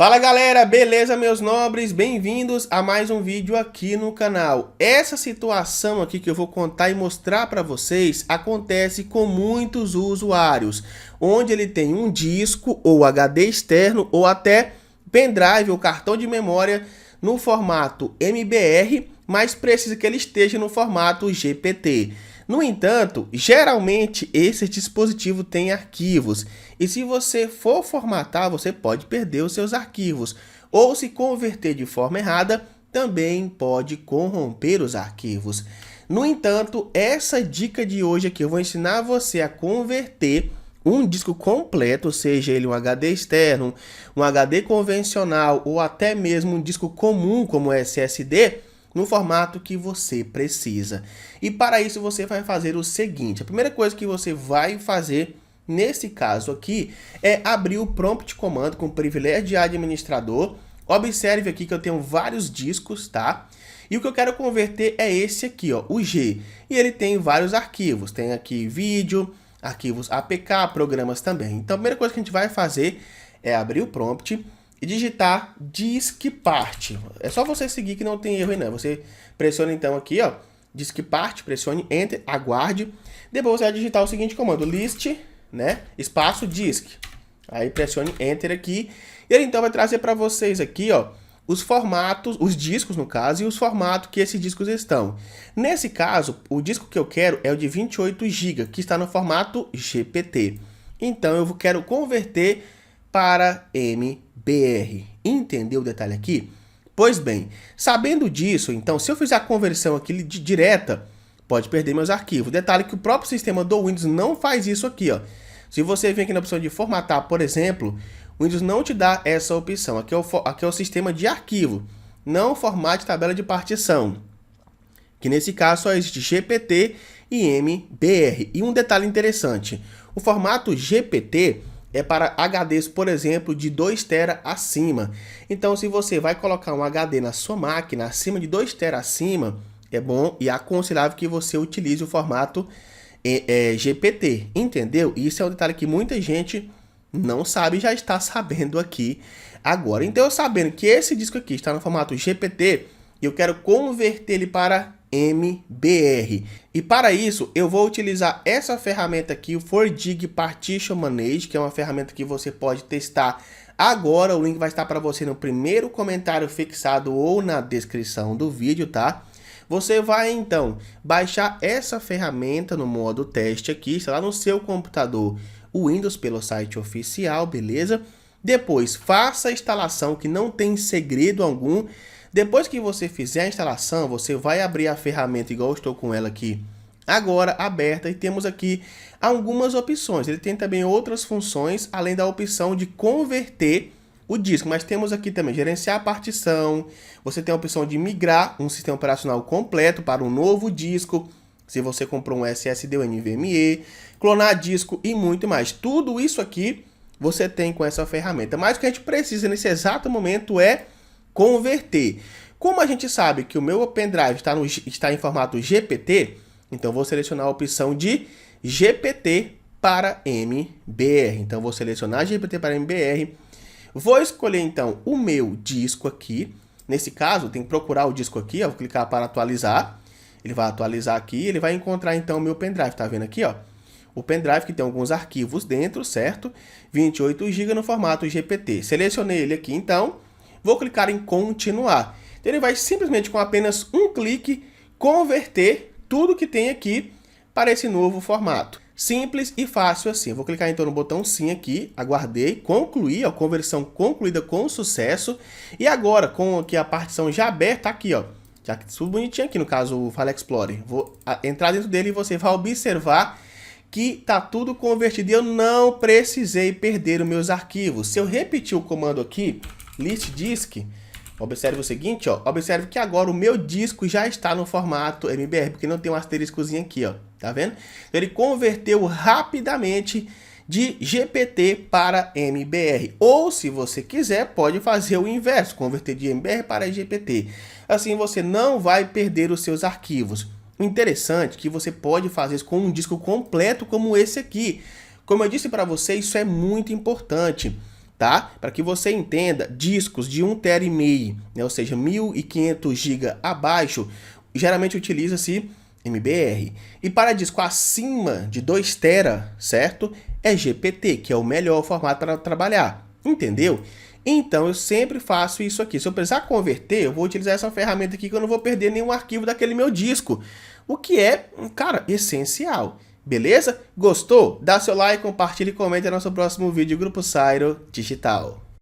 Fala galera, beleza meus nobres? Bem-vindos a mais um vídeo aqui no canal. Essa situação aqui que eu vou contar e mostrar para vocês acontece com muitos usuários, onde ele tem um disco ou HD externo ou até pendrive ou cartão de memória no formato MBR, mas precisa que ele esteja no formato GPT. No entanto, geralmente esse dispositivo tem arquivos e se você for formatar, você pode perder os seus arquivos ou se converter de forma errada, também pode corromper os arquivos. No entanto, essa dica de hoje aqui eu vou ensinar você a converter um disco completo, seja ele um HD externo, um HD convencional ou até mesmo um disco comum como SSD, no formato que você precisa. E para isso você vai fazer o seguinte: a primeira coisa que você vai fazer nesse caso aqui é abrir o prompt command com privilégio de administrador. Observe aqui que eu tenho vários discos, tá? E o que eu quero converter é esse aqui, ó, o G. E ele tem vários arquivos, tem aqui vídeo, arquivos APK, programas também. Então a primeira coisa que a gente vai fazer é abrir o prompt e digitar diskpart. É só você seguir que não tem erro aí não. Você pressiona então aqui, ó, diskpart, pressione Enter, aguarde. Depois você vai digitar o seguinte comando, list, né, espaço disk. Aí pressione Enter aqui. E ele então vai trazer para vocês aqui, ó, os formatos, os discos no caso, e os formatos que esses discos estão. Nesse caso, o disco que eu quero é o de 28 GB, que está no formato GPT. Então eu quero converter para MBR. Entendeu o detalhe aqui? Pois bem, sabendo disso, então, se eu fizer a conversão aqui direta, pode perder meus arquivos. Detalhe que o próprio sistema do Windows não faz isso aqui, ó. Se você vem aqui na opção de formatar, por exemplo, o Windows não te dá essa opção. Aqui é o sistema de arquivo, não formate tabela de partição, que nesse caso só existe GPT e MBR. E um detalhe interessante, o formato GPT é para HDs, por exemplo, de 2 TB acima. Então, se você vai colocar um HD na sua máquina acima de 2 TB acima, é bom e aconselhável que você utilize o formato GPT, entendeu? Isso é um detalhe que muita gente não sabe e já está sabendo aqui agora. Então, eu sabendo que esse disco aqui está no formato GPT, eu quero converter ele para MBR. E para isso, eu vou utilizar essa ferramenta aqui, o 4Dig Partition Manage, que é uma ferramenta que você pode testar agora. O link vai estar para você no primeiro comentário fixado ou na descrição do vídeo, tá? Você vai, então, baixar essa ferramenta no modo teste aqui, está lá no seu computador, o Windows pelo site oficial, beleza? Depois, faça a instalação, que não tem segredo algum. Depois que você fizer a instalação, você vai abrir a ferramenta igual eu estou com ela aqui agora aberta e temos aqui algumas opções. Ele tem também outras funções além da opção de converter o disco, mas temos aqui também gerenciar a partição, você tem a opção de migrar um sistema operacional completo para um novo disco, se você comprou um SSD ou NVMe, clonar disco e muito mais. Tudo isso aqui você tem com essa ferramenta, mas o que a gente precisa nesse exato momento é converter. Como a gente sabe que o meu pendrive está em formato GPT, então vou selecionar a opção de GPT para MBR. Então vou selecionar GPT para MBR. Vou escolher então o meu disco aqui. Nesse caso, tem que procurar o disco aqui, ó, vou clicar para atualizar. Ele vai atualizar aqui, ele vai encontrar então o meu pendrive, tá vendo aqui, ó? O pendrive que tem alguns arquivos dentro, certo? 28 GB no formato GPT. Selecionei ele aqui então. Vou clicar em continuar. Então ele vai simplesmente com apenas um clique converter tudo que tem aqui para esse novo formato. Simples e fácil assim. Vou clicar então no botão sim aqui, aguardei, concluir, a conversão concluída com sucesso. E agora com aqui a partição já aberta aqui, ó, já que tudo bonitinho aqui no caso o File Explorer. Vou entrar dentro dele e você vai observar que tá tudo convertido e eu não precisei perder os meus arquivos. Se eu repetir o comando aqui, list disk, observe o seguinte, ó, observe que agora o meu disco já está no formato MBR, porque não tem um asteriscozinho aqui, ó, tá vendo? Ele converteu rapidamente de GPT para MBR, ou se você quiser, pode fazer o inverso, converter de MBR para GPT. Assim você não vai perder os seus arquivos. Interessante que você pode fazer isso com um disco completo como esse aqui. Como eu disse para você, isso é muito importante. tá? Para que você entenda, discos de 1,5 TB, né, ou seja, 1.500 GB abaixo, geralmente utiliza-se MBR. E para disco acima de 2 TB, certo? É GPT, que é o melhor formato para trabalhar, entendeu? Então eu sempre faço isso aqui. Se eu precisar converter, eu vou utilizar essa ferramenta aqui que eu não vou perder nenhum arquivo daquele meu disco. O que é, cara, essencial. Beleza? Gostou? Dá seu like, compartilha e comente no nosso próximo vídeo. Grupo Sairo Digital.